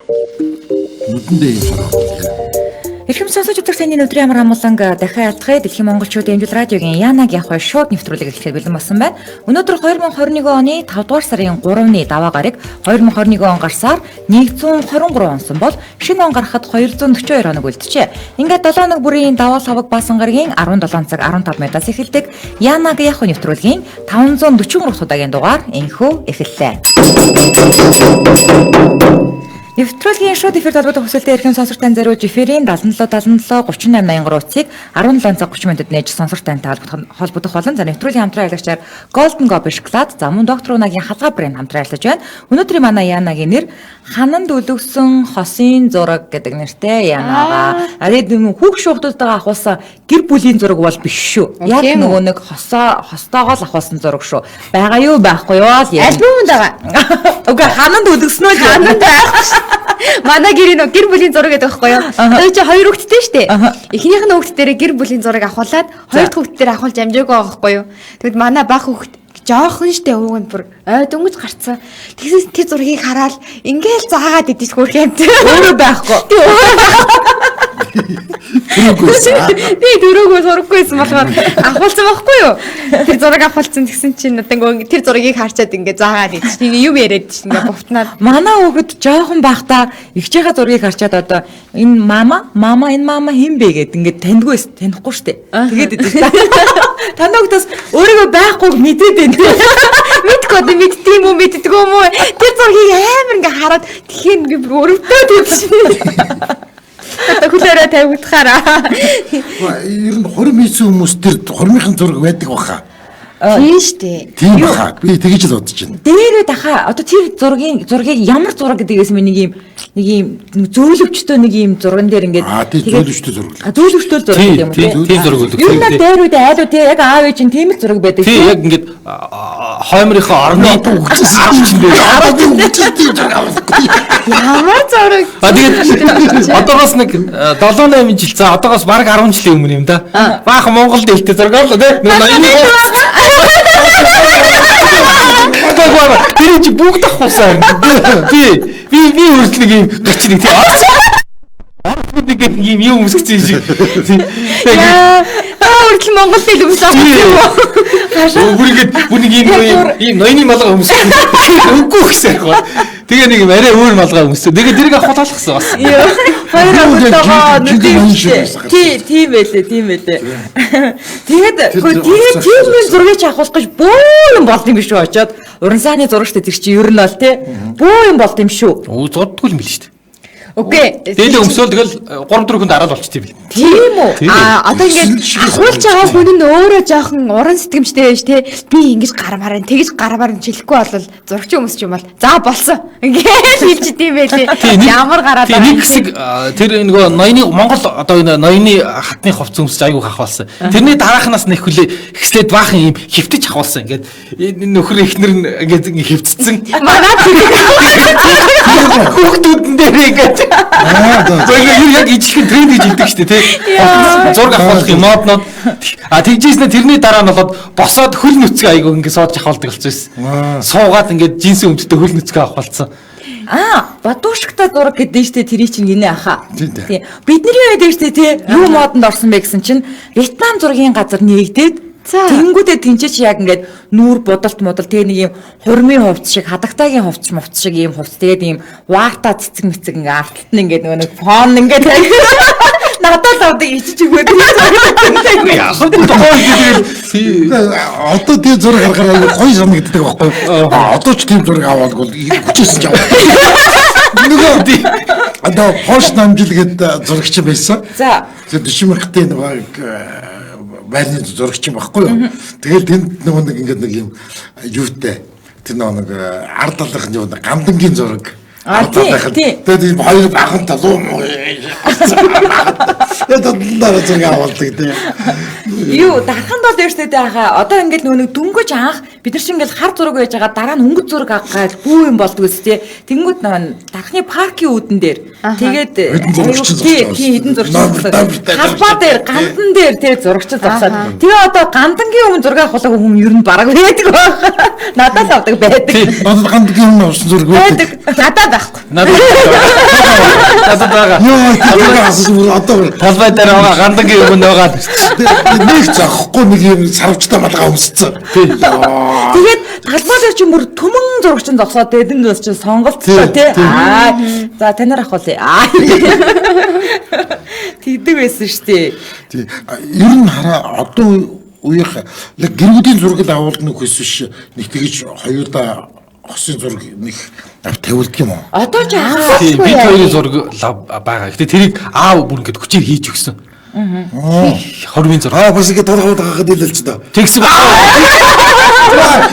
Нүдэндээ юм санаа. Эрхэм сонсогч өдөр таны өдрийн амар амгаланг дахин айлтгая дэлхийн монголчуудын эмчил радиогийн Янагийн хой шууд нэвтрүүлэг эхлэхэд бэлэн болсон байна. Өнөөдөр 2021 оны 5 дугаар сарын 3-ны даваа гараг 2021 он гарсаар 123 онсон бол шинэ он гарахад 242 хоног үлджээ. Ингээд 7 хоног бүрийн даваа савг баасан гарагийн 17 цаг 15 минутаас эхэлдэг Янагийн хой нэвтрүүлгийн 543 удаагийн дугаар энхүү эхэллээ. Нэвтрүүлгийн шууд эфир толгойд хөсөлтөд эрхэм сонсогчдын зориулж эфирийн 77 3883 утсыг 17 цаг 30 минутад нээж сонсогчдонтой холбогдох болон за нэвтрүүлгийн хамтран аялагчаар Golden Gobish Club за мөн доктор Унагийн халгаа брэнд хамтран ажиллаж байна. Өнөөдрийн манай Янагийн нэр Хананд үлгсэн хосын зураг гэдэг нэртэй Янага. Тэгээд хүүхд шуухдуудтайгаа авахулсан гэр бүлийн зураг бол биш шүү. Яг нөгөө нэг хостойгоо л авахулсан зураг шүү. Бага юу байхгүй юу? Альбомд байгаа. Үгүй Хананд үлгсэн үү? Хананд байх. Манай гэрийн гэр бүлийн зураг гэдэг байхгүй юу? Тэр чинь хоёр хүүхэдтэй шүү дээ. Эхнийх нь хүүхэд дээр гэр бүлийн зураг авахуулаад хоёр дахь хүүхэд дээр авахулж амжаагүй байгаа байхгүй юу? Тэгэд манай бага хүүхэд жоохон штэ өвгөнд бүр ой дөнгөж гарцсан. Тэгсээс тэр зургийг хараад ингээл заагаад идэж хөрх юм. Өөрөө байхгүй. Би дөрөвгөө сурахгүйсэн болохоор авахулсан байхгүй юу? Тэр зураг авахулсан тэгсэн чинь одоо тэр зургийг харчаад ингээ заагаад идэж. Нэг юм яриад чинь ингээ бовтнаад. Манай хүүхэд жоохон байхдаа ихчийнхаа зургийг харчаад одоо энэ мама энэ мама хэн бэ гэд ингээ танихгүй штэ. Тэгээд идэж. Танаагтаас өөрийгөө байхгүй мэдээд байна. Мэдгүй одоо мэдтiin юм уу мэддэггүй юм уу? Тэр зургийг амар ингээ хараад тэгэхээр ингээ өрөвдөөд идэж. Одоо хүлээрээ тавигдахаараа. Ер нь хорим хийсэн хүмүүс тэр хоримын зураг байдаг баха. Тийм штэ. Тийм баха. Би тэгэж л бодож байна. Дээрээ дахаа одоо тэр зургийг ямар зураг гэдгээс нэг юм зөөлөвчтэй нэг юм зурган дээр ингээд тийм зөөлөвчтэй зураг. Зөөлөвчтэй зураг юм тийм тийм зураг үлдэх. Юу нэг дээрүүдээ айлуу тий яг аав ээж нь тийм л зураг байдаг. Тийм яг ингээд хоймрынхоо орны Үгчсэн дээ. Араад үгчсэн тийм зураг авахгүй. Ямар зураг. Тэгээд одоогоос нэг 7-8 жил за одоогоос бараг 10 жилийн өмнө юм да. Баахан Монголд ихтэй зураг л тий. Тэр чи бүгд авахсан. Би үргэлжлэг юм гачныг тий. Нэг юм юм өмсгцэн шиг. Үргэлж Монгол хэл өмсөв юм уу? Бүргээд бүнийг ийм ноёны малгай өмсгсөн. Үгүй гэсэн яг. Тэгээ нэг арай өөр малгай өмссөн. Тэгээ тэрийг авахлаалгасан бас. Хоёр удаа тийм байлээ. Тэгээд тийм зургийг авах гэж бөөн болт юм биш үү очоод уран сайхны зураг штэ тэр чи ер нь бол тий бөөн болт юм шүү. Зоддгүй юм биш үү? Окей. Дээлээ өмсөөл тэгэл 3-4 хүнд араад болчих тийм. Тийм үү? Одоо ингээд ахуулж байгаа хүн нь өөрөө жоохон уран сэтгэмжтэй байж тий. Би ингэж гармаар тэгж гармаар жилэхгүй бол зурагч өмсч юм бол за болсон. Ингээд хэлж тийм байлээ. Ямар гараад байгаа. Нэг хэсэг тэр нөгөө ноёны Монгол одоо энэ ноёны хатны хувцас өмсч айгуу хахвалсан. Тэрний дараахнаас нэг хүлээ ихслээд баахан юм хөвтөж хахвалсан. Ингээд нөхөр эхнэр нь ингээд хөвцсөн. Манай хүүхдүүдэн дээр ингээд яг ижлэх тренд гэж хэлдэг шүү дээ тий. Зураг авах юм моднод. Тэгжээснэ тэрний дараа нь болоод босоод хөл нүцгэн айгуу ингэ сууж авахдаг болсон байсан. Суугаад ингэ джинсэн өмдөлтөд хөл нүцгэн авах болсон. Бадуушгтай зураг гэдэг нь шүү дээ тэрий чинь гинэ аха. Тий. Бидний үед шүү дээ тий. Юу модонд орсон бэ гэсэн чинь Вьетнам зургийн газар нэгдээд тэнгүүдээ тэнцээч яг ингээд нүүр будалт тэгээ нэг юм хурмын хувцс шиг хадагтаагийн хувцс шиг ийм хувцс тэгээд ийм ваата цэцэг мэцэг ингээд артталт нь ингээд нөгөө нэг фон ингээд надад авдаг ичиж өгөөд одоо тийм зураг харахаар гоё санагддаг байхгүй юу? Одоо ч тийм зураг аваалгүй хүчээсэн ч аваа. Нөгөө одоо пост намжил гэдэг зурагч байсан. За. Тэр Дшимхтын нөгөө байрны зурагч юм байхгүй юу? Тэгэл тэнд нөгөө нэг ингээд нэг юм юутай тэр нэг ард алах юм гамдангийн зураг. Тэгээд хоёр бахан талуу. Тэгээд дараа зураг авалдаг тий. Юу дарханд бол өөртөө хаа одоо ингээд нөгөө дөнгөж анх бид нар шиг ингээл хар зураг байж байгаа дараа нь өнгөц зураг авах бүү юм болдгоо тий. Тэнгүүд дархны паркийн үүдэн дээр тэгээд хідэн зурагч халбаа дээр гандан дээр тий зурагч зогсоод тэгээ одоо гандангийн өмнө зураг авах хүн ер нь бараг байдаг байх. Надад л авдаг байдаг. Надад гандангийн өмнө авсан зураг байдаг. Надад байхгүй. Надад байгаа. Яа, одоо талбай дээр байгаа гандангийн өмнө байгаа. нэг захгүй нэг юм сарвчтай малгай өмсцэн. Тэгээд талбай дээр ч юм бүр төмөн зурагч зогсоод эдэн дээс чи сонголцоо тий. За танаар авах тэгдэг байсан шүү дээ. Тий. Ер нь хараа одоо үеийнх гэрүүдийн зураг авуулна гэхээс биш нэг тэгж хоёудаа хосын зураг нэг тавилдаг юм уу? Одоо ч бид хоёрын зураг байгаа. Гэтэ тэрийг аав бүр ингэж хүчээр хийж өгсөн. Хорвын зураг. Бас ингэ толгойд гахад хэлэлч даа. Тэгс байна.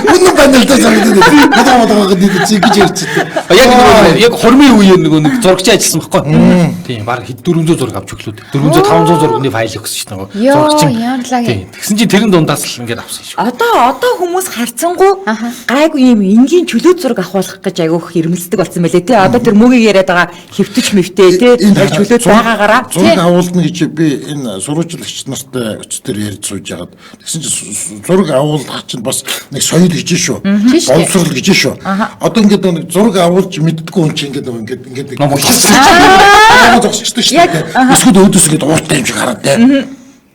Үнэн баналтай зураг дээ. Толгойд гахад хэлэлч гэж ярьчихсан. Яг хормын үеэр нэг зурагч ажилласан байхгүй. Тийм баг 400 зураг авч өглөөд 400 500 зургийн файл өгсөн шүү дээ. Зурагч. Тэгсэн чинь тэрэн дундаас л ингэж авсан шүү. Одоо хүмүүс харцсангуу гайгүй юм энгийн чөлөөт зураг авах гэж айгүйх ирмэлцдэг болсон байлээ тий. Одоо тэр мөгийг яриад байгаа хэвтэж мэвтэй тий. Яг чөлөөт байгаагаараа зураг авуулна гэж би энэ сурвалжлагч нартай өчтөр ярьж сууж яагаад тэгсэн чинь зураг авуулах чинь бас нэг соёл гэж шүү. Боловсрал гэж шүү. Одоо ингээд нэг зураг авуулж мэддэггүй хүн чинь ингээд ном болгосон. Зогсчихдаг шүү дээ. Эсвэл өөдөөс ингээд ууртай юм шиг хараад те.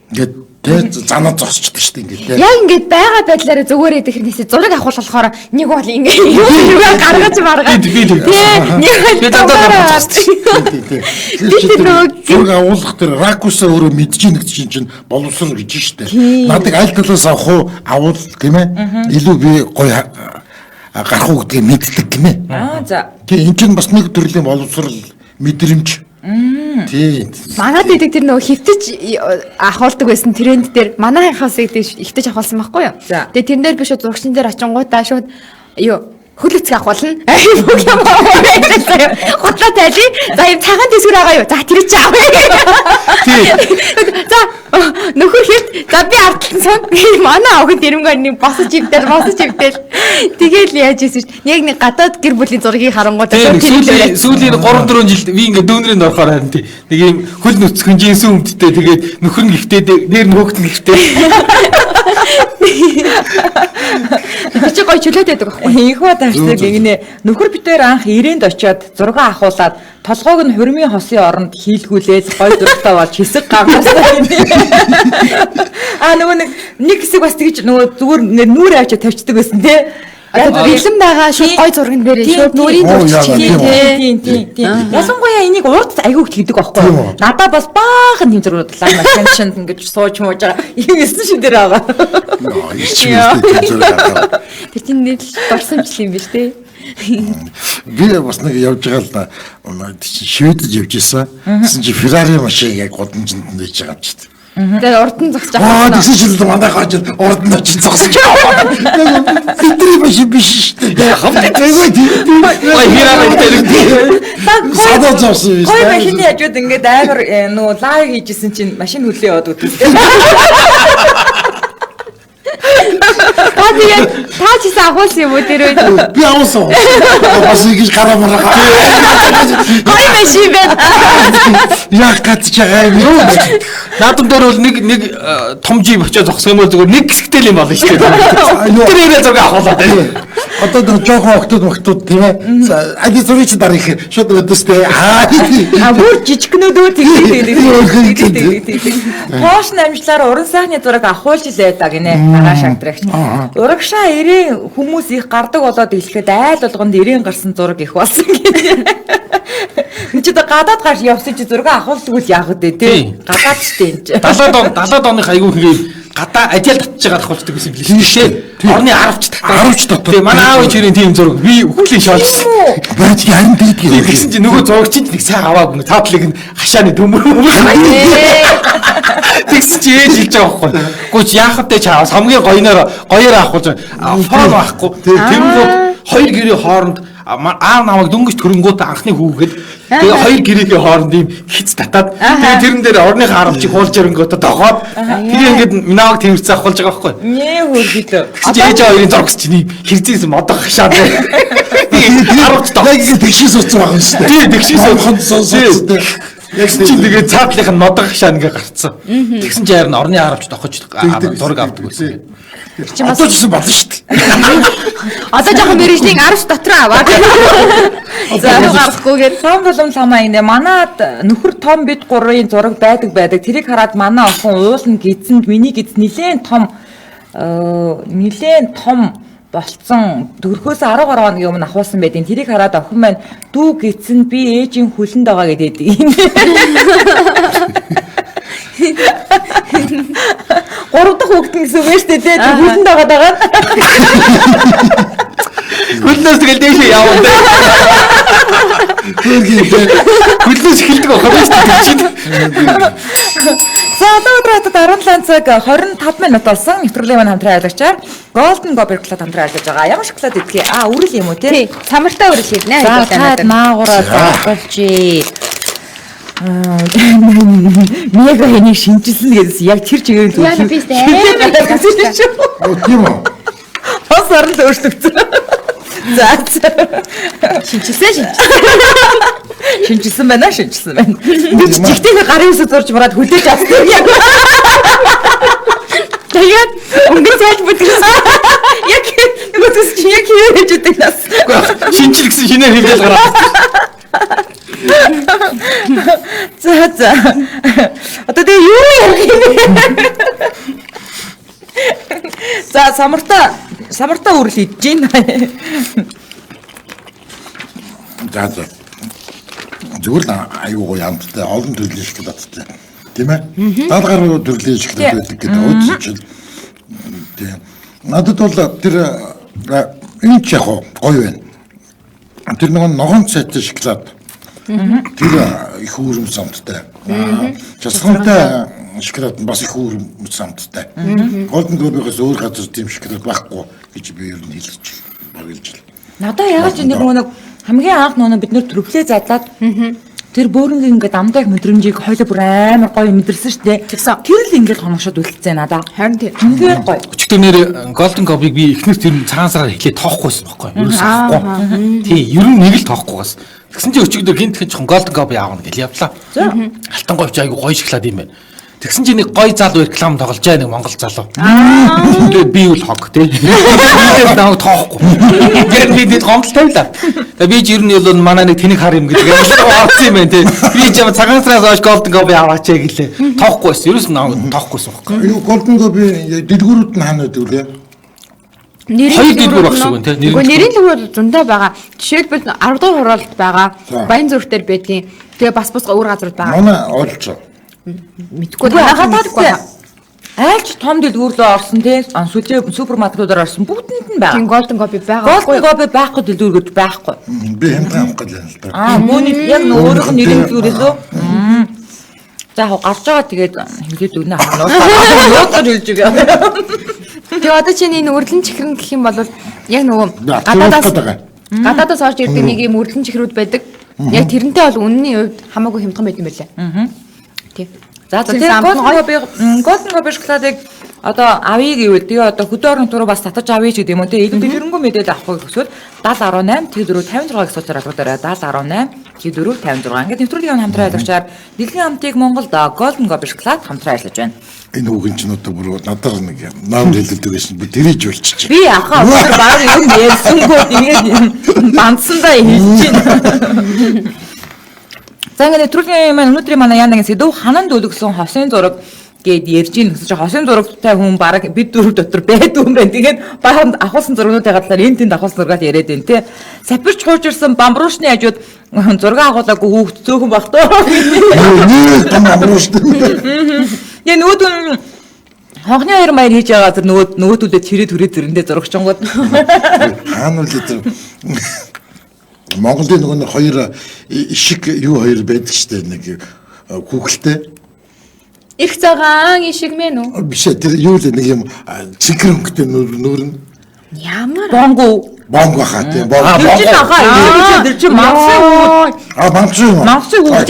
Ингээд тэ занаа зогсчихдаг шүү дээ ингээд те. Яг ингээд байгаа байдлаараа зүгээр идэх хэрнээсээ зураг авах болохоор нэг бол ингээд юу гаргаж маргаад. Нэг зураг авуулах тэр ракусаа өөрөө мэдчихээн гэдэг чинь боловсрал гэж шүү дээ. Надад аль талаас авах уу авуул тийм ээ. Илүү би гоё гарах уу гэдгийг мэддэг тийм ээ. За. Тэгээ энэ чинь бас нэг төрлийн боловсрал мэдрэмж. Тийм. Манайд идэг тэр нөгөө хөвтөж ахуулдаг байсан тренд дээр манайхаас ихтэж ахуулсан байхгүй юу? Тэгээ тэрэн дээр биш зурагчдын дээр очингуудаа шууд юу хөлөцг ахуулна. Бүх юм аваа. Хотлоо тайли. За юм цагаан дэсгэр байгаа юу? За тэр чи авъя. За нөхөр хэд за би ардталсан сон. Манай авахд дэрэмгээр нэг босож ивдэл. Тэгэл яаж ийсэн ш. Яг нэг гадаад гэр бүлийн зургийг харангуудаа сүүлийн 3-4 жил би ингээ дүүнрийн орохоор харин тий. Нэг юм хөл нүцгэн жинсэн өмдтэй тэгээд нөхөр нь гихтээ дээр нь хөөхт нь гихтээ. Чи гоё чөлөөд байдаг байхгүй. Их ба тавьдаг ингэнэ. Нөхөр битээр анх ирээнд очиод зураг авахуулаад толгойг нь хөрмийн хосын оронд хийлгүүлээд гой зурагтай болж хэсэг гаргасан гинэ. Нөгөө нэг хэсэг бас тэгж нөгөө зүгээр нүүр авч тавьчихдаг байсан тий. Одоо бэлэн байгаа шууд гой зурган дээр шууд нүрийн зурчих тийм. Ялангуяа энийг урд айгүйх хийдэг байхгүй юу? Надад бас баахан тийм зургууд лаг машинт ингэж сууж мууж байгаа. Ийм эсэн шин дээр байгаа. Тэр чинь нэг дурсамжл юм биш тий. Би бас нэг явж байгаа л шивэдэж явж исэн. Тэсэн чи Ferrari машин яг годамжинд нээж байгаа юм чи. Тэгээ урд нь зогсож байгаа. Тэгсэн чинь манай хаач урд нь очиж зогсож байгаа. Фитри машин биш шүү дээ. Хамтайгүй тийм. Садаа зовсон юм. Гой машины яжууд ингээд амар нөгөө лайв хийжсэн чинь машин хүлээ яваад үтээ. Та ч гэсэн агуулсан юм уу тэр үед? Би агуулсан. Бас ингэж гараа маргаа. Гой машин байна. Яг гацж байгаа юм. Наадам дээр бол нэг том жип очиж зогсох юм бол зүгээр нэг хэсэгтэй л юм болно шүү дээ. Тэр ирээ зураг авахлаа. Одоо тэр жоохон октод тийм ээ. Ади зургийг дараа их шууд өдөөстэй. Бүр жижигнүүдөө тэгээд. Поош намжлаар уран сайхны зураг авахулж илээ да гинэ. Агаа шагдрагч. Урагшаа ирээ хүмүүс их гардаг болоод илэхэд айл болгонд ирээн гарсан зураг их болсон гинэ. Энд чи гадаад гарч явсан чи зураг авахулдаг үл яах вэ тий? Гадаад штэ энэ чи. 70-аад оных айгүй хэрэг гадаа ажил татж байгаа авахулдаг гэсэн юм лээ шүү дээ. Орны 10 дотор. Тий манай аав ичрийн тийм зураг би үхлийн шоолсон. Баач харин дийдгийг. Тэгсэн чи нөгөө зурагчид нэг сайн аваагүй таатлыг нь хашааны төмөр. Тэгсэн чи ээж хэлж байгаа байхгүй. Гүч яах вэ чи хамгийн гоёор авах гэж фон авахгүй. Тэнгууд хоёр гэрийн хооронд аав намайг дөнгөж төрөнгөт анхны хүүгээд тэгээ хоёр гэрээгийн хооронд ийм хиц татаад тэгээ тэрэн дээр орныхоо харамчийг хуулж ирэнгөт догоод тэгээ ингээд минааг тэрвэрцээ авах болж байгаа байхгүй. Нээ хөргөлөө. Ээж хоёрын зурагч чинь хэрзээс модох хашаад. Харамч яг ингэ тэгшээс уцсан байгаа юм шүү дээ. Тий, тэгшээс сонсоо. Яг чи тэгээ цаатлынх нь модох хашаа ингээ гарцсан. Тэгсэн чи харин орны харамч дохож зураг авдаг байсан. Одоо ч гэсэн болно шүү дээ. Одоо жоохон мэрэгжлийн 10 дотор аваад. За гарахгүйгээр Том болон самаа инэ манад нөхөр том бид гурвын зураг байдаг. Тэрийг хараад манай охин уулын гидсэнд миний гидс нилээн том болцсон төрхөөс 13 хоногийн өмнө ахуулсан байдیں۔ Тэрийг хараад охин маань дүү гидсэнд би ээжийн хүлэнд байгаа гэдэг юм. 3 дахь хүүхэд гэсэн үг шүү дээ. Тэр хүлэнд байгаа. Хүлнээс тэгэл дээшээ яваа. Хүлнээс эхэлдэг байх юм чинь. За одоо өдрөд 17 цаг 25 минут болсон. Нэвтрүүлгийн маань хамтран айлгачаар Golden Gobber Club хамтран айлгаж байгаа. Ямар шоколад идэх ээ? Үрэл юм уу те? тий, цамартай үрэл хийднэ. За таад наагураа заавалжээ. Мега хэний шинжилсэн гэсэн яг тэр чигээр л Яна би сте. Тийм үү? Хос орон л өөрчлөгдсөн. За шинжилсэн байна. Би чихтэйгээ гарын үсэг зурж мараад хүлээж авсан юм. Тэгээд өнгө цааш бүтгэсэн. Яг нүгээс чи яг хийж өгдөг нас. Шинжил гэсэн шинээр хэлээд гараад. За. Одоо тэгээ юу ярих юм бэ? За самартаа үрэл хийж гин. За. Зүгээр л аюу ямттай олон төрлийн шоколадтай. Тийм ээ? 70 гаруй төрлийн шоколад байдаг гэдэг үздэж. Тийм. Надад бол тэр энэ ч яг гоё байна. Тэр нэг ногоон цайтай шоколад. Тэр их үүрэм самттай. Часгантай шоколад бас их үүрэм самттай. Golden Globe-ээс өөр газар тийм шоколад байхгүй гэж би ер нь хэлж байна. Надаа яг ч нэг хамгийн анх бид нэр трөфлээ задлаад тэр бөөрөнгө ингээд амдаг мэдрэмжийг хойло бүр амар гоё мэдэрсэн шүү дээ. Тэр л ингээд хоногшоод үлдсэн надаа. Харин тий. Ингээд гоё. Өчигдөр нэр Golden Globe-ыг би эхнээс тэр цагаан сараар эхлээд тоохгүй байсан байхгүй юу? Ерөөс авахгүй. Тий, ер нь нэг л тоохгүй бас. Тэгсэн чинь өчигдөр гинт хэн Golden Globe аавна гэж явлаа. Алтан говьч айгу гоё шоколад юм байна. Тэгсэн чинь нэг гоё залуу реклам тоглож байгаа нэг монгол залуу. Тэгээд би үл хог тий. Бидээс наа тоохгүй. Яг би дэд гомдол тавилаа. Тэгээд би ч ер нь бол манай нэг тэнэг хар юм гэдэг амар орсон юм байна тий. Би ч юм цагаан сараас хойш Golden Globe аваач гэлээ. Тоохгүй байсан. Ерөөс нь тоохгүйсэн байхгүй. Юу Golden Globe дэлгүүрүүд нь хаана байдаг вэ? Хоёр дэлгүүр багш шүү тий. Нэрийн дэлгүүр зөндөө байгаа. Жишээлбэл 10 дугаар хураалт байгаа. Баян зүрх дээр байдгийн. Тэгээ бас өөр газрууд байгаа. Манай олж. Мэдгүй хатаатай. Айлч том дэлгүүрлөө орсон тий. Сүлжээ супермаркетуудаар орсон бүгдэнд нь байгаа. тийм Golden Globe байгаа. Golden Globe байхгүй дэлгүүрүүд байхгүй. Би хэмтэн авах гэж байна. Мөний яг өөрөөх нь нэрийн дэлгүүрээс үү? За гарч байгаа тэгээд хэлээд өгнө ханаа. Нууцаар хэлж өгөө. Тэгээ одоо чинь энэ үрлэн чихрэн гэх юм бол яг нөгөө гадаадаас орж ирдэг нэг юм үрлэн чихрүүд байдаг. Яг тэрнтэй бол үнэний хувьд хамаагүй хямдхан байт юм байлаа. Тий. За тэгээд Golden Globe шоколадыг одоо авъя гэвэл тэгээ одоо хөдөө орон туруу бас татаж авъя ч гэдэг юм уу те. Илүү тэрнгүү мэдээлэл авах гэвэл 7018 T4 56 гэсэн утгаар алгадаарай. 7018 T4 56. Ингээд нэвтрүүлгийн хамтран айлгачаар дэлхийн хамтыг Монголд Golden Globe шоколад хамтран ажиллаж байна. Энэ үгэн ч одоо бүр надад нэг наам хэлдэг байсан. Би тэрийж болчих. Би ахаа баг юм ярьсангүй тэгээд бандсандаа хэлж байна. За ингээд нэвтрүүлгийн маань өнөөдрийн манай яа нэгэн сэдв хананд өлгсөн хосын зураг гэд ярьж ийн гэсэн чинь хосын зурагтай хүн баг бид дөрөв дотор байдаг юм байна. Тэгээд бааханд ахуулсан зургуудын гадлаар энэ тэнд ахуулсан зургаад яриад байна те. Сапирч хуучирсан бамбруушны хажууд зураг агуулаагүй хүүхд цөөхөн баг тоо. Нээ том бамбрууштай. Яа нөгөө хонхны хоёр маяг хийж байгаа зэрэг нөгөөдөлөө чирээ түрээ зэрэндээ зурагчингууд. Хаана л тэр Монголын нөгөө хоёр ишиг юу хоёр байдаг штэ нэг хүүхэлтэй. Их цагаан ишиг мэн үү? Биш тэр юу л нэг юм цэнхэр өнгөтэй нүүр нь. Ямар Бонгу бонг баха тийм бонг. Тэр чинь ахаа тэр чинь мангсын хүүд. Мангас юу? Мангсын хүүд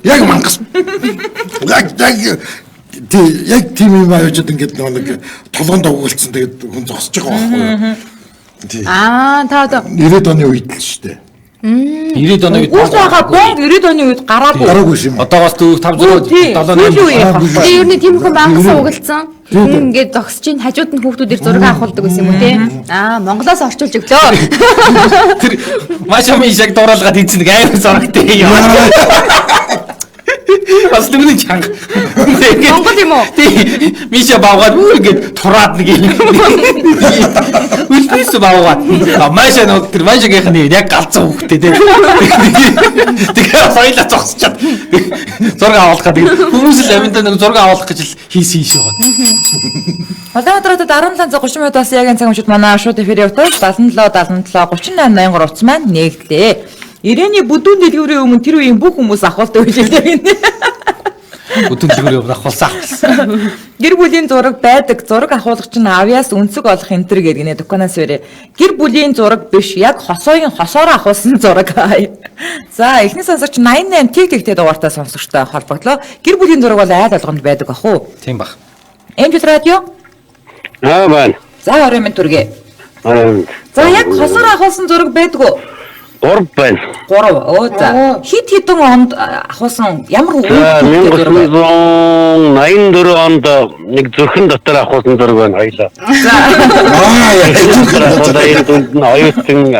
Яг мангас. Яг тийм юм аажууд ингээд нэг толгонд өгүүлсэн тэгээд хүн зогсож байгаа байхгүй. Тийм. Та одоо 90-ад оны үед л шүү дээ. 90-ад оны үед Уусаага бонг 90-ад оны үед гараагүй юм. одоогоос 500 7 тий ер нь тийм хүн мангасан угалцсан. Ингээд зогсож ин хажууд нь хүүхдүүдээр зураг авахулдаг гэсэн юм уу те? Монголоос орчуулж өглөө. тэр маш юм яг дураалгаад ийцэн нэг амар зурагтай юм. Бас нэг чанга. Монгол юм уу? Тий. Миша баагаад ингээд тураад нэг юм. Үлдээс баагаад. Маша нөө тэр машагийнхны яг галзуу хөхтэй тий. Тэгээ соёлоо зогсчаад зураг авах гэдэг. Хүмүүс л аминда нэг зураг авах гэж хийсэн юм шиг байна. Улаанбаатарт 17:30 минутаас яг энэ цаг үед манай шууд эфирийн утас 77 38 утас маань нэгдлээ. Ирээний бүдүүн дэлгүүрийн өмнө тэр үеийн бүх хүмүүс ахуулдаг үйлдэл байна. Бүдүүн дэлгүүрийн өмнө ахуулсан. Гэр бүлийн зураг байдаг. Зураг ахуулах чинь авьяас үнцэг олох энэ төр гэргэнэ дуканаас өрөө. Гэр бүлийн зураг биш, яг хосоор ахуулсан зураг. За, эхний сонсогч 88 TikTok-тэй дугаартай сонсогчтой холбогдлоо. Гэр бүлийн зураг бол айл болгонд байдаг ах уу? Тийм баг. Эмжил радио. Байна. За, орой минь түргээ. За, яг хосоор ахуулсан зураг байдаг уу? 3 байна. 3. Оо за. Хит хитэн онд ахуулсан ямар үг? 1984 онд нэг зүрхэн дотор ахуулсан зураг байна хоёлаа. За. Энэ дунд нь оюутан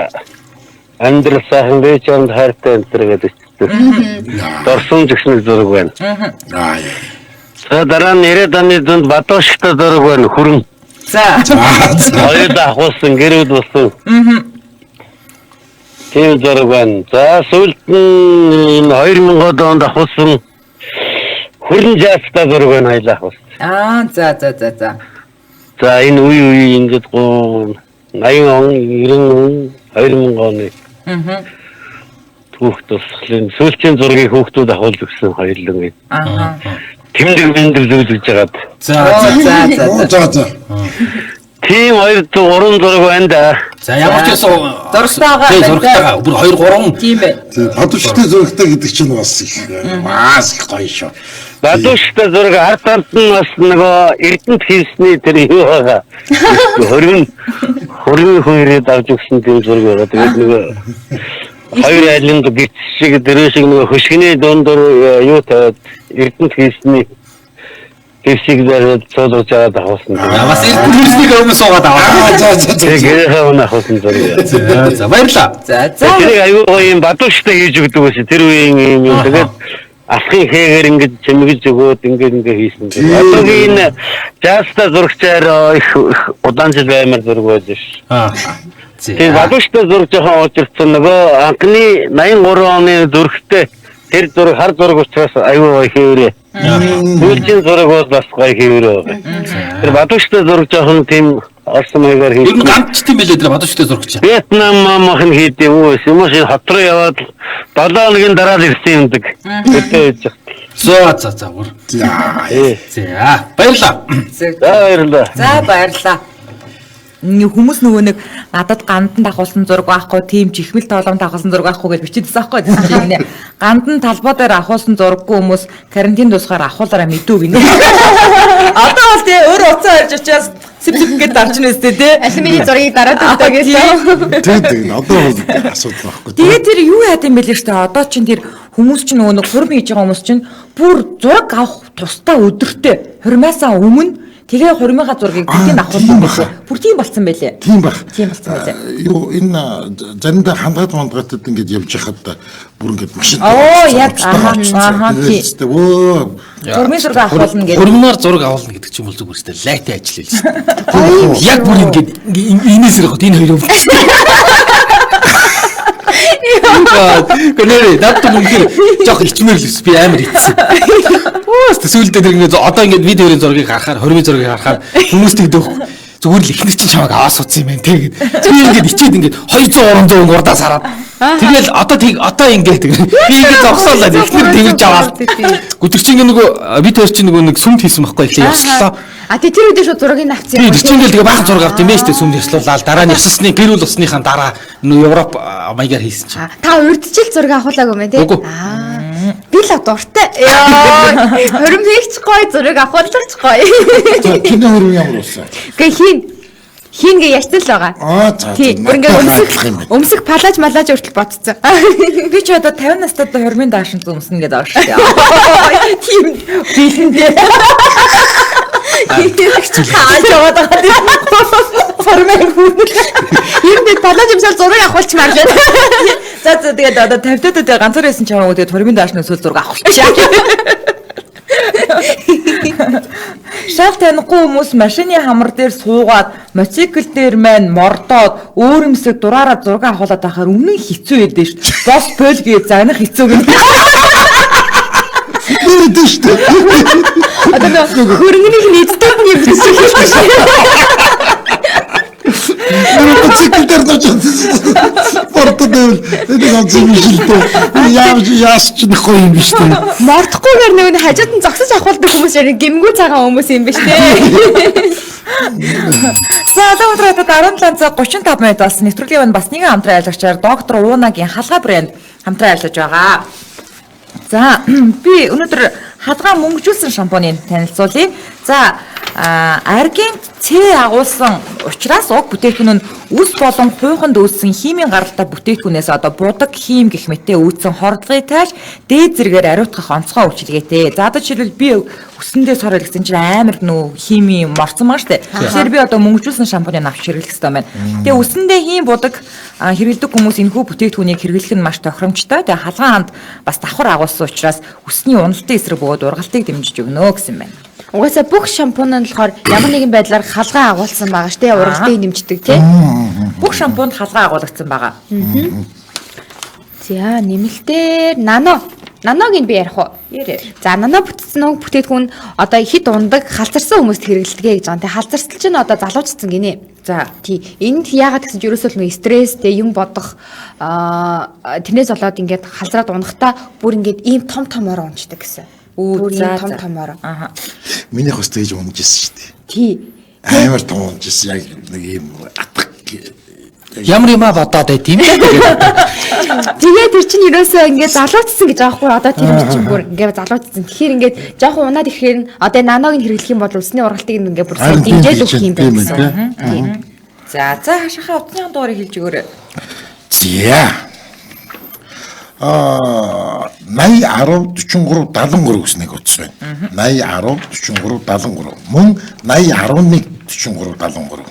амьдрал сайхан вечернд хайртай энэ гэдэг чинь. Дорсон жигшний зураг байна. За дараа нь 90-ад оны дунд Бадууштай зураг байна хүрэн. За. Хоёулаа ахуулсан гэрүүд болсон. Тийм зураг байна. За сүүлд нь 2000 онд ахуулсан хүрэн жаастай зураг байна хоёлаа ахуулсан. За. За энэ үе ингээд 80 он 90 2000 оны. Хүүхд тусхлын сүүлчийн зургийг хүүхдүүд ахуулж өгсөн хоёрлон юм. Тэмдэг зүйлж жагаад. За. Тийм 2 3 зураг байна да. За ямар ч байсан Зургтайгаа бүр 2 3 тийм бай. Бадууштай зурагтай гэдэг чинь бас их гоё шүү. Бадууштай зураг ард талд нь бас нөгөө Эрдэнэт хийсний тэр юу байгаа. Хөргөн хоёрыг авч өгсөн тийм зураг байгаа. Тэгээд нөгөө хоёр айланд гэрч шиг дөрөв шиг нөгөө хөшгөний дундор юу тавиад Эрдэнэт хийсний Тэвшиг дээр цоолж аваад авсан. Бас Эрдэнэт өмнө суугаад аваад. Тэгээ авсан зураг. За баярлаа. За. Тэр аюу гоё юм Бадууштай хийж өгдөг байсан. Тэр үеийн юм. Тэгээд алхын хэгээр ингэж чимгэж өгөөд ингэ хийсэн. Одоогийн энэ жаста зурагчаар их удаан жил баймар зураг байж ш. Тэгээ Бадууштай зураг жоохон уучирсан нөгөө анхны 83 оны зурагтай тэр зураг хар зураг учраас аюу гоё хэвээрээ. Сүүлчийн зураг бол бас гоё хэвээрээ. Тэр Бадууштай зураг жоохон тийм орсон маягаар хийсэн. Энэ гамчтай билээ тэр Бадууштай зурагч. Вьетнам махын хийдэг юу юм уу хот руу яваад 7 хоногийн дараа л ирсэн юмдаг. Өтөөж. За бүр. За баярлаа. За баярлаа. Хүмүүс нөгөө нэг надад гандан давхуулсан зураг байхгүй, тийм чихмэл тооломд давхуулсан зураг байхгүй гэж бичижсэн байхгүй тийм. Гандан талбай дээр авахулсан зураггүй хүмүүс карантин дуусгаар авахуулаараа мэдүү гинэ. Одоо бол тий өөр уцаа харж очиас сэпсэп гээд дарж нэстэй тий. Аль миний зургийг дараад өгдөө гэсэн. Тийм одоо бол асуудал байхгүй. Тэгээ тэр юу яа гэм бэлээ штэ. Одоо чинь тэр хүмүүс чинь нөгөө хурим хийж байгаа хүмүүс чинь бүр зураг авах тусдаа өдөртөө хурмаасаа өмнө тэгээ хуримынхаа зургийг бүгдийг авахулсан байлээ. Бүр тийм болцсон байлээ. Тийм баг. Тийм болцсон байлээ. Юу энэ заримдаа хандгад ингээд явж хахад бүр ингээд машин. Яг тийм. Хуримын зураг авахулна гэдэг. Хуримнаар зураг авуулна гэдэг чинь бол зүгээр өстэй лайтай ажил л шүү. Яг бүр ингээд инээс ирэх энэ хоёр юм. Гэнэ надад үнэхээр жоох ичмэр л би амар ицсэн. Өөс төсөөлдөө тэр ингээд одоо ингээд видеогийн зургийг харахаар, хормын зургийг харахаар хүмүүст тэгдэх зүгээр л ихнэр чинь чамайг аваад суудсан юм байна тэгээд би ингээд ичээд ингээд 200 300 урдаас хараад тэгэл одоо ингээд би ингээд зогсоолаа ихнэр тэгж аваад гүтэр чинь нөгөө би тэр чинь нөгөө нэг сүмд хийсэн байхгүй лээ ёслоо тэр үедээ шууд зургийг авчихсан юм. Тэр чинь ингээд тэгээ баахан зураг авт юм байна шүү дээ сүмд ёслуулаад дараа нь ёсосны гэр бүл усныхаа дараа Европ маягаар хийсэн чинь. Та урдчил зураг авахлаагүй мэн тий? Би л дуртай. Яа, хөрөмлөгч гоё зураг авахлаач гоё. Кино хөрөм ямар болсон? Хийнгээ ячтал байгаа. За. Бүр ингээд өмсөх палаж малаж өртөл ботцсон. Би ч одоо 50 настай хормын даашин өмснө гэдэг ааш шүү дээ. Тийм бэлэндээ. Яваад байгаа. Хормын хүн. Ер нь палаж юмсаар зураг авахулчмаар л. За тэгээд одоо 50-тад ганцаар байсан ч хамаагүй тэгээд хормын даашны өсөл зураг авахулчаа. Шал танихгүй хүмүүс машины хамар дээр суугаад мотоцикл дээр маань мордоод өөрөмсөд дураараа зураг авахулаад байхаар үнэн хэцүү байдэн шүү. Бос болгүй загнах хэцүү гэнэ. Нэрдэж шүү. Одоо хөрөнгөнийг нийцдэг юм биш үү? Мотоцикл дээр нөчсөн. Портодол энэ ганцхан шилдэ. Яас ч нөхгүй юм биш үү? Мордохгүйгээр нөгөө хажууд нь зогсож авахулдаг хүмүүс яг гимгүү цагаан хүмүүс юм биш үү? За одоо 17 цаг 35 минут болсон. Нэвтрүүлгийн бас нэгэн хамтран айлгчаар доктор Уунагийн халгаа брэнд хамтран айлгаж байгаа. За би өнөөдөр халгаа мөнгөжүүлсэн шампуныг танилцуулъя. За аргент С агуулсан учраас уг бүтээгдэхүүн нь үс болон хуйханд үүссэн химийн гаралтай бүтээгдэхүүнээс одоо будаг хим гэх мэтээ үүссэн хордлогыг тайлж дээд зэргээр ариутгах онцгой үйлчилгээтэй. За одоо жишээлбэл би өсөндөө сор илгэсэн чинь амар нүү хими морцсон маа штэ. Тэгэхээр би одоо мөнгөжүүлсэн шампуныг авч хэрэглэх хэрэгтэй байна. Тэгээ өсөндөө хим будаг хэрэглэдэг хүмүүс энэхүү бүтээгдэхүүнийг хэрэглэх нь маш тохиромжтой. Тэгээ халгаан ханд бас давхар агуулсан учраас өсний уналтын эсрэг бөгөөд ургалтыг дэмжиж өгнө гэсэн байна. Угаасаа бүх шампунанд болохоор ямар нэгэн байдлаар халгаан агуулсан байгаа шүү дээ. Ургалтыг нэмждэг тий. Бүх шампунд халгаан агуулгдсан байгаа. За нэмэлтээр наногийн би ярих уу? За нано бүтцэн бүтээгдэхүүн одоо хэд ундаг халзарсан хүмүүст хэрэглэдэг гэж байгаа. Тэгээ халзарсал чинь одоо залуучсан гинэ. За тий энд яагаад гэсэн чинь ерөөсөө нэг стресс тэ юм бодох тэрнээс болоод ингээд халзраад унахтаа бүр ингээд ийм том томоор унждаг гэсэн. Бүр том томоор. Миний хөс тэгж унжсэн шүү дээ. Тий. Амар том унжсэн яг нэг юм атгах. Ямар юм бодоод бай тийм. Тэгээ тэр чинь ерөөсөө ингээд залуучсан гэж байгаа хгүй одоо тэр чинь бүр ингээд залуучсан. Тэгэхээр ингээд жоохон унаад ирэхээр одоо наноог нь хэрэглэх юм бол үлсний ургалтыг ингээд бүр сайн дэмжээл өгөх юм байна. За хашаахаа утасны дугаарыг хэлж өгөөрэй. За 80 10 43 73 гэснийг утас байна. 80 10 43 73 мөн 80 11 43 73.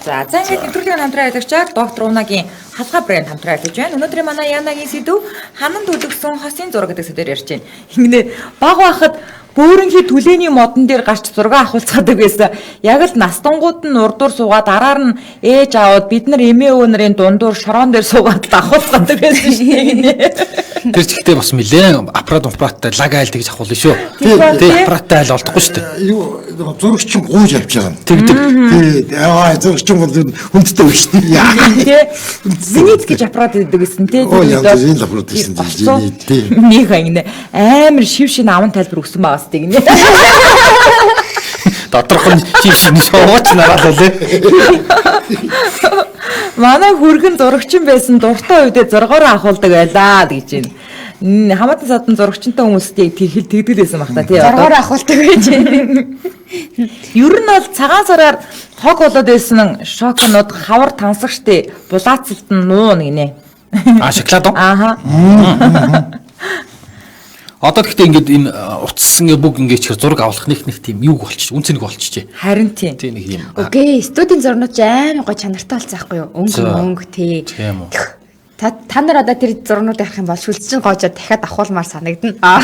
За ингээд нэвтрүүлгийн хамтран айлгачаар доктор Уунагийн халгаа брэнд хамтран айлгаж байна. Өнөөдөр манай Янагийн сэдв хананд үлдсэн хосын зураг гэдэг сэдвээр ярьж байна. Ингэнэ баг байхад бөөрөнхий түлээний модон дээр гарч зураг авахулцаадаг байсан. Яг л настангууд нь урдуур суугаад дараар нь ээж аавд бид нар эмээ өвнөрийн дундуур шороон дээр суугаад авахулцаадаг байсан шүү дээ. Тэр чихтэй бас нилээн аппараттай лаг айл тэгж авахул шүү. Тий аппараттай айл олдохгүй шүү дээ. Юу зурагч чинь гууж авч байгаа юм. Тэгдэг. Тий зурагч чинь бол хүндтэй биш тий. Тий. Зенит гэж аппарат гэдэг гэсэн тий. Энэ аппарат гэсэн тий. Нэг ингэ амар шив шин аван тайлбар өгсөн байгаас тий гинэ. Доторх нь шив шин шууч нараал лээ. Манай хүргэн зурагчин байсан дуртай үедээ зургаараа авахулдаг байлаа гэж байна. Хамаатан садан зурагчинтай хүмүүстэй тэгдэл байсан баг та тий. Зургаараа авахулдаг байж байна. Ер нь бол цагаан сараар хог болоод байсан шоконууд хавар тансагчтэй булаацалт нь нуун гинэ. Шоколад уу? Ааха. Одоо гэхдээ ингээд энэ утассан бүг ингээд зураг авах нэг тийм юу болчих. Үнцнийг болчихжээ. Харин тийм. Тийм нэг юм. Окей, студийн зурнууд амар гоё чанартай болсон байхгүй юу? Өнгө тий. Тийм үү. Та нар одоо тэр зурнууд авах юм бол шүлц чинь гоожоо дахиад авахулмаар санагдана.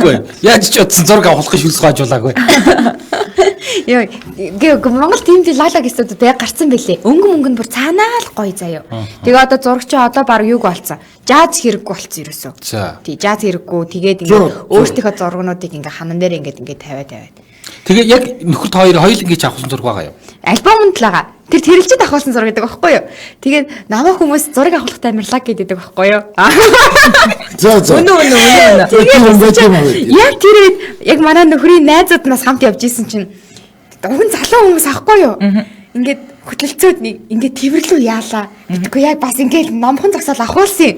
Үгүй яаж ч утсан зураг авах шүлц гоожуулаагүй. Яа, Монгол тийм лалаг студид яг гарцсан байлээ. Өнгө бүр цаанаа л гоё заяа. Тэгээ одоо зурагч одоо баг юг болцсон. Жаз хэрэггүй болцсон ерөөсөө. За. Тий, жаз хэрэггүй. Тэгээд ингээд өөртөөхөө зургнуудыг ингээд ханан дээр ингээд тавиад. Тэгээ яг нөхөрт хоёул ингэж авахсан зураг байгаа юу? Альбомд л байгаа. Тэр тэрэлжид авахсан зураг гэдэг байхгүй юу? Тэгээд намайг хүмүүс зураг авахтай амарлаг гэдэг байхгүй юу? За. Үнэ. Яг тэр үед яг манай нөхрийн найзууднаас хамт явж исэн чинь уг залуу хүмүүс авахгүй юу? Ингээд хөтөлцөөд ингээд тэрвэрлүү яалаа. Тэгэхгүй яг бас ингээд номхон зогсоол авахулсан.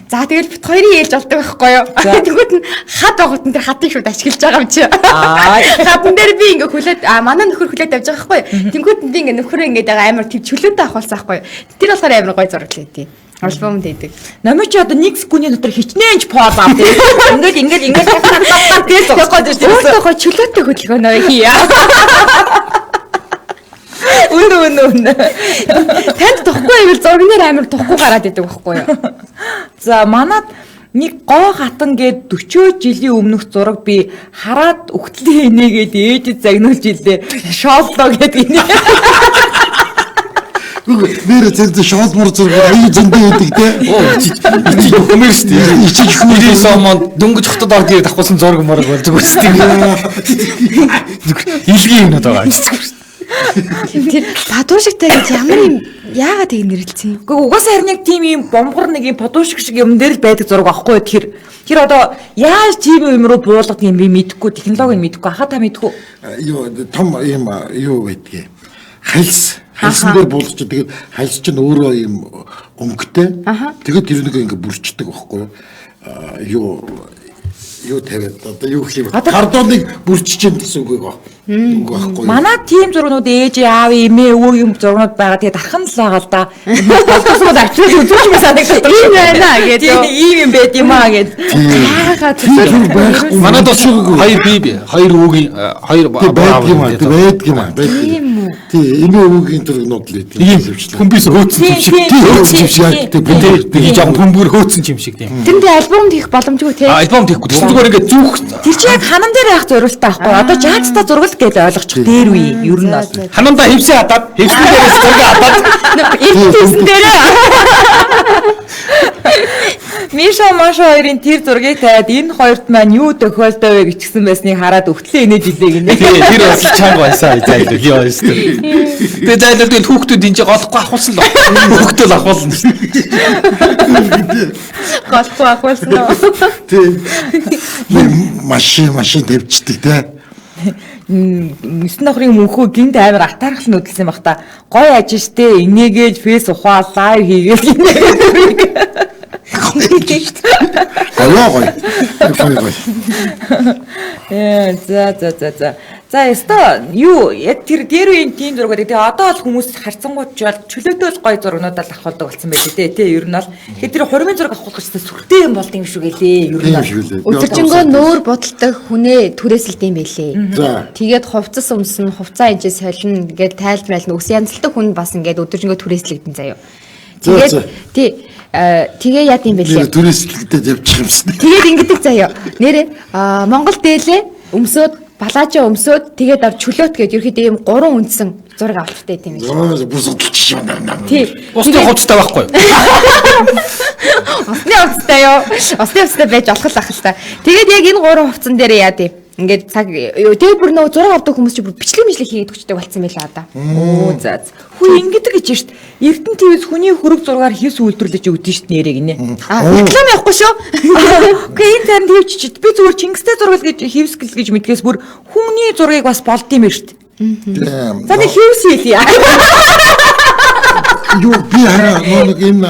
За тэгэл бит хоёрын ээлж болдог байхгүй юу? Тэгвэл нь хад байгуут нь тэр хатыг шууд ашиглаж байгаа юм чи. Хатан дээр би ингээд хүлээд манай нөхөр хүлээд авч байгаа байхгүй юу? Тэнгүүд нь би ингээд нөхрөө ингээд амар төв чөлөөтэй авахулсан байхгүй юу? Тэр болохоор амар гой зураглаа тий. Альбомд хийдэг. Намайг чи одоо нэг секундын дотор хичнээн ч пол авт. Ингээд тэгээд зогсоод ирсэн. Өөртөө гой чөлөөтэй хөдөлгөөнөө хийя. Үнэ. Танд тухгүй ивэл зургнэр амар тухгүй гараад идэг байхгүй юу? За манад нэг гоо хатан гээд 40 жилийн өмнөх зураг би хараад өгтлээ инээгээд ээжэд загнуулж илээ. Шооллоо гэдэг инээ. Нэр зэрэг шоолмор зураг аяа зөндөө өгдөг те. Ичиж өгмөр шүү дээ. Ичиж хүнээс сомонд дөнгөж хотод орд ирээд авахсан зураг морог болж байгаа шүү дээ. Илгийн юмнууд байгаа шүү. Тэр падуушигтай гэж ямар юм яагаад тийг нэрлэлцэн? Гэхдээ угаасаа харин яг тийм юм бомгор нэг юм подуушиг шиг юм дээр л байдаг зураг аахгүй тэр одоо яаж тийм юм руу буулгад юм би мэдэхгүй технологиг мэдэхгүй хаа та мэдэхгүй Юу том юм юу байдгийг. Хальсан дээр буулгач тэгээд хальс чинь өөрөө юм өнгөтэй. Тэгээд тэр нэг ингээ бүрчдэг байхгүй юу? Юу тавиад одоо юу гэх юм картоныг бүрчиж юм гэсэн үг байгаа. Үг байхгүй. Манай тийм зургууд ээж аав эмээ өвөө юм зургууд байгаа. Тэгээд дархан л байгаа л да. Боловсрол авчирч үзүүлж юм санагдаж байна. Ийм байна гэдэг. Ийм юм байт юм аа гэд. Манайд бас хоёр бие, хоёр өвгийн хоёр байдаг. Тийм эмээ өвгийн зургууд л байдаг. ийм хүмбис хөөцсөн юм шиг. Тийм шиг тийм жоохон хүмбүр хөөцсөн юм шиг тийм. Тэнд альбомд хийх боломжгүй те. Альбомд хийхгүй. Тэгсэн зүгээр ингээд зүүх. Тэр чи яг ханан дээр явах зориултаа байхгүй. Одоо жаацтай зургал гэж ойлгочих дээр үе ер нь бол. Хананда хевсээ хадаад хевснээс зураг хадаад Ирсэн дээрээ. Миша Маша хоёрын тэр зургийг тавиад энэ хоёрт маань юу тохиолдоо вэ гэчихсэн байсныг хараад өгтлээ инээж илээ гинэ. Тэр бас чанга байсан зайлгүй яа шүү. Тэгээ зайлгүй тэгэл хүүхдүүд энэ голохгүй авахулсан л хүүхдүүд авахулна шүү. Голохгүй авахулсан. Тийм машин тавьчихдаг те. Өсөн нохрын мөнхөө гинт амар атаархал нүдэлсэн баг та. Гой ажин штэ инээгээд фейс ухаа лайв хийгээд инээгээд. Гой. За. За яста юу яг тэр дээр үеийн тийм зураг гэдэг. Тэгээ одоо л хүмүүс харцангууд ч бол чөлөөтэй л гой зургнуудаа л авахдаг болсон байх тий. Ер нь бол тэгэхээр тэр хормын зураг авах гэж сүртэй юм болд юм шүү гэлээ. Ер нь Өдөржингөө нүүр бодолтой хүнээ түрээсэлт юм байлээ. Тэгээд хувцас өмсөн, хувцаа ижээ солино гээд тайлбарлал нүс янзлдаг хүн бас ингээд өдөржингөө түрээслэгдэн заяа. Тэгээ яа гэм бэлээ. Түрээслэгдээд явчих юмсан. Тэгээд ингэдэг заяа. Нэрээ Монгол дээлээ өмсөд балаажаа өмсөд тэгээд ав чөлөөт гээд ерөөхдөө ийм 3 үндсэн зураг авалттай юм байна. Бусадч юм байна. Тий. Усны хувцастай байхгүй юу? Усны хувцастай юу? Усны хувцастай байж болох л ах л та. Тэгээд яг энэ 3 хувцсан дээр яа дээ. Ингээд цаг тэгээд бүр нөө зураг авдаг хүмүүс чи бүр бичлэг хийгээд өгчтэй болцсон байла одоо. Оо за. Хүү ингэдэг гэж шít. Эрдэнэ ТV-с хүний хөрөг зургаар хийс үйлдвэрлэж өгдөн шít нэрээ гинэ. Реклам явахгүй шүү. Окей, энэ тань хийвчихэд би зүгээр Чингистэй зургал гэж хийвсгэл гэж мэдгээс бүр хүний зургийг бас болд юм шít. За нэг хийвс хийлээ. Юу би хараа нэг юм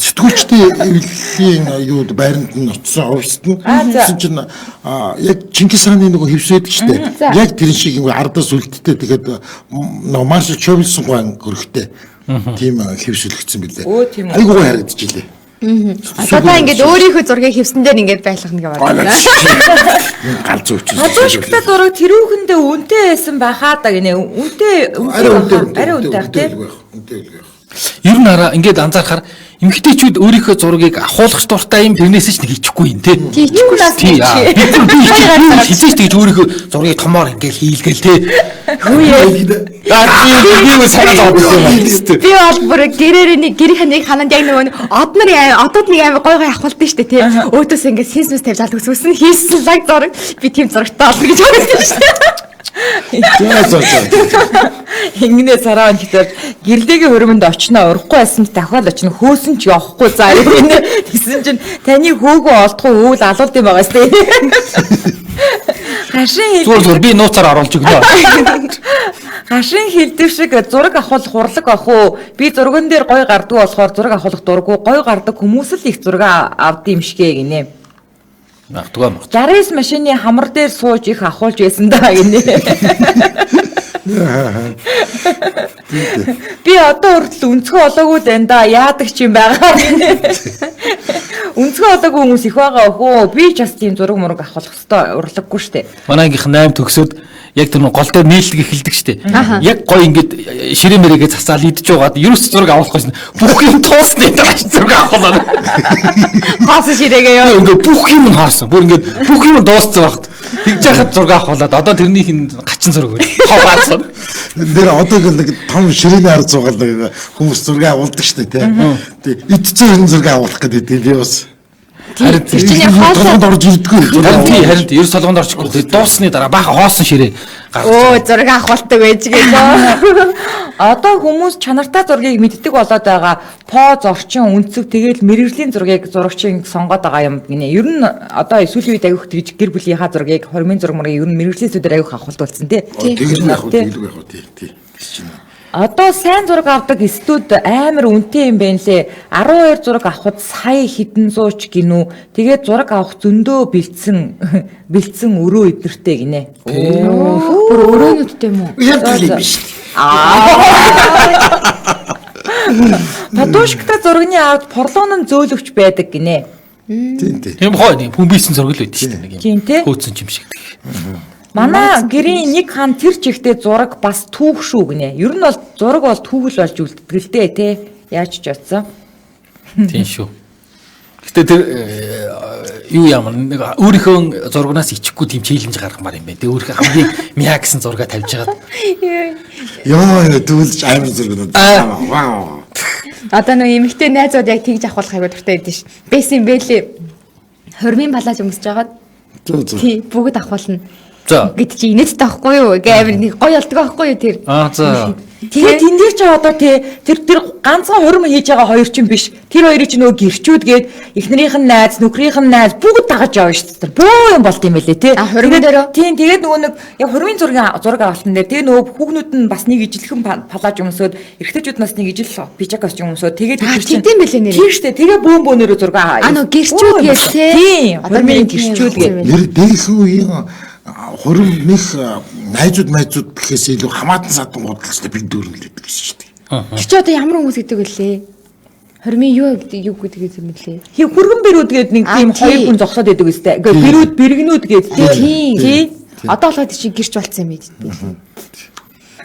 сэтгүүлчтэй эвлэлийн юуд байранд нь очсон оффист нь гэсэн чинь яг Чингис хааны нөгөө хевсэдэг штэ яг тэр шиг юм ардаас үлдтэй тэгээд Маршал Чомилсон гуан хөрхтэй тийм хевсэлэгдсэн билээ айгуу харагдчихлээ. Одоо ингээд өөрийнхөө зургийг хевсэн дээр ингээд байлгах нэг юм байна. Галз өвчсөн. Хадууштай зураг тэрүүхэндээ үнэтэй байсан байхаа да гинэ. Үнэтэй арай үнэтэй тий. Ер нь хараа ингээд анзаархаар эмэгтэйчүүд өөрийнхөө зургийг ахуулах дуртай юм тэрнээс ч нэг ичихгүй юм тий. Ичихгүй нас би хизээч тэгж өөрийнхөө зургийг томоор ингээд хийлгээл тий. Хөөе. Би санаа зовсон. Би бол бүр гэрийнхээ нэг хананд яг нөгөө одод нэг амар гой авахулдаг штэ тий. Өөдөөс ингээд синсмэс тавьж алд үсвсэн хийсэн лаг зураг би тийм зурагтай болно гэж бодсон штэ. Ингэнэ сараа гэхээр гэрлэгийн хөрмөнд очноо урахгүй байсан дахиад очно хөөсөн ч явахгүй заа энэ тэгсэн чинь таны хөөгөө олдохгүй өвөл алуулд юм байгаа сте. Гашин Зүгээр би нууцаар оруулж өгнө. Гашин хэлдэг шиг зураг авах хурлаг ах уу? Би зурган дээр гой гардаг болохоор зураг авах дурггүй гой гардаг хүмүүс л их зураг авд юм шигэ гинэ. Магадгүй. 69 машины хамар дээр сууж их ахуулж байсан даа гинэ. Би одоо хүртэл өнцгөө олоогүй байна да. Яадаг ч юм байгаа. Өнцгөө олоогүй хүмүүс их байгаа өхөө. Би ч бас тийм зураг мураг авах хэвээр урлаггүй штэ. Манайгийнх 8 төгсөөд яг тэр гол дээр нээлтэг эхэлдэг штэ. Яг гоё ингээд ширээ мэрээгээ цацаал идж байгаад ерөөс зураг авахгүйс бүх юм туусны дараа зураг авахлаа. Хаасан ширээгээ ёо. Ингээд бүх юм нь хаарсан. Бүр ингээд бүх юм дууссан багт. Тэгж яхад зураг авахлаад одоо тэрнийх нь гачин зураг байна. Хаваасан. Тэр одоо нэг том ширээний ард зугаал нэг хүмүүс зураг авуулдаг штэ тий. Идцэн зураг авуулах гэдэг би бас харин чиний хоолой орж ирдэггүй. харин ер солгонд орчихгүй. Тэгээд дуусны дараа баахан хоосон ширээ Оо зураг авахулдаг байж гээ. Одоо хүмүүс чанартай зургийг мэддэг болоод байгаа. Поз, орчин, үнцэг тэгэл мэрэгжлийн зургийг зурагчийн сонгоод байгаа юм гинэ. Ер нь одоо сүүлийн үед аявих тэгж гэр бүлийнхаа зургийг, хормын зураг мөрийг ер нь мэрэгжлийн зүдээр аявих авахулдуулсан тий. Тэгж яах вэ? Тий. Одоо сайн зураг авдаг студ амар үнэтэй юм байна лээ. 12 зураг авахд сая хэдэн зууч гинүү. Тэгээд зураг авах зөндөө бэлдсэн өрөө эднэртэй гинэ. Бүр өрөөнүүдтэй юм уу? Яг л юм биш. Подушкта зургийн авд порлоон нь зөөлөвч байдаг гинэ. Тий. юм хоо хүн бийсэн зураг л байдаг шүү дээ нэг Тийм юм. тий. Хөөцөн юм шиг. Манай гэрийн нэг хан тэр чихтэй зураг бас түүх шүү гинэ. Ер нь бол зураг бол түүхэл болж үлддэг л дээ тий. Яаж ч утсан. Тийм шүү. Гэтэ тэр юу ямар нэг өөрийнхөө зургаас ичихгүй тийм челленж гаргамаар юм байна. Тэ өөрийнхөө хамгийн мяа гэсэн зургаа тавьж хагаад. Йоо дүүлж амар зургууд. Вау. Одоо нэг эмэгтэй найзууд яг тэгж авахлах аягүй дуртай байдсан ш. Бэсэн бэлээ. Хормын балааж өмсөж жагаад. Тий бүгд авахулна. За. Гэт чи инээдтэй байхгүй юу? Гэмэр нэг гоё болдог байхгүй юу тэр? За. Тэгээд тэн дээр ч одоо тэр ганцхан хурим хийж байгаа хоёр чинь биш. Тэр хоёрыг ч нөгөө гэрчүүд гээд эхнэрийнх нь найз, нөхрийнх нь найз бүгд дагаж явна шүү дээ. Бөө юм болт юм байлээ тий. Хурим дээр. Тийм тэгээд нөгөө нэг яг хуримын зураг авалтан дээр тэгээ нөгөө хүүхнүүд нь бас нэг ижилхэн палаж өмсөд, эрэгтэйчүүд нас нэг ижил пижакас ч өмсөд тэгээд тийм байлээ нэр. Тийм шүү дээ. Тэгээ бөөм бөөнөрөө зураг Аа нөгөө гэрчүүд гээсээ. Тийм. Хуримын гэрчүүд гээд. Нэр дээрхэн үеийн хурим нэг найзууд гэхээс илүү хамаатан садан гудалцтай бид дөрөлдөг гэсэн шүү дээ. Тэр чи одоо ямар хүмүүс гэдэг вүлээ? Хормын юу гэдэг юм бэлээ? Хүргэн бэрүүд гээд нэг тийм хоёр хүн зогсоод байдаг үстэй. Бэрүүд бэргнүүд гээд Тийм. Одоо болоод чи гэрч болцсон юм бид.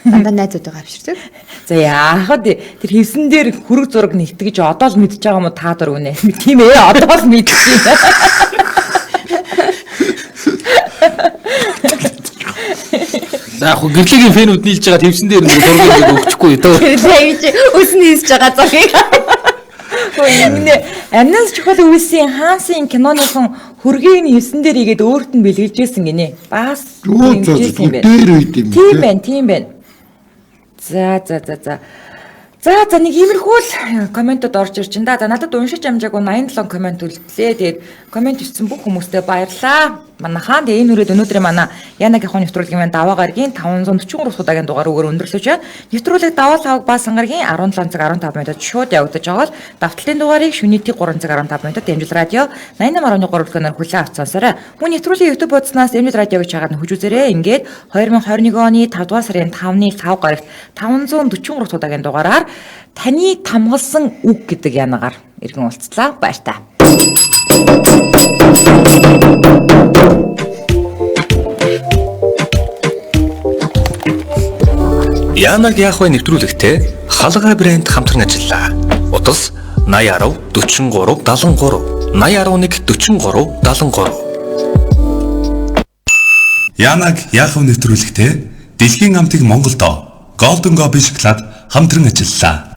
Дандаа найзуудаа авчирдаг. За яахад тэр хевсэн дээр хүрэг зураг нэгтгэж одоо л мэдчихэж байгаа юм уу та дург үнэ. Тийм ээ одоо л мэдчихэе. Яг хөө гэрлэгийн фэнүүд нийлж байгаа твсэн дээр нэг зургийг өгчихгүй дөө. Тэгж өснө хийж байгаа зургийг. Хөөе амнаас чухал үйлсийн хаансын киноныхон хөргийг нь хевсэн дээр игээд өөрт нь бэлгэлжсэн гинэ. Бас дээр үйд юм. Тийм байна. За нэг иймэрхүү л комментод орж ирж байна. За надад уншиж амжаагүй 87 коммент үлдлээ. Тэгээд коммент бичсэн бүх хүмүүстээ баярлалаа. Манай хаан энэ үрээд өнөөдөр манай Янагийн нэвтрүүлгийн даваа гарагийн 543 удаагийн дугаар өгөр өндөрлөж байна. Нэвтрүүлэг даваа лавг ба сангаргийн 17 цаг 15 минутад шууд явагдаж байгаа бол давталтын дугаарыг шөнийн 3 цаг 15 минутад Эмжил радио 88.3 дэлгэнээр хүлээн авч сонсоорой. Мөн нэвтрүүлгийн YouTube хуудаснаас Эмжил радиог чагаад нь хүж үзээрэй. Ингээд 2021 оны 5 дугаар сарын 5-ны 5 гарагт 543 удаагийн дугаараар таны тамгалсан үг гэдэг янагаар иргэн уулзлаа. Баяртай. Янаг яах вэ нэвтрүүлэгтээ халгай брэнд хамтран ажиллаа. Утас 8010 43 73 8011 43 73. Янаг яах вэ нэвтрүүлэгтээ Дэлхийн амтыг Монголд Golden Gobi шоколад хамтран ажиллаа.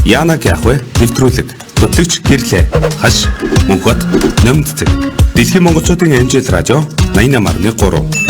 Янаг яах вэ нэвтрүүлэг Хөтлөгч Гэрлээ. Хаш, Мөнхбат, Номдцэг. Дэлхийн монголчуудын амжилт радио 88.3.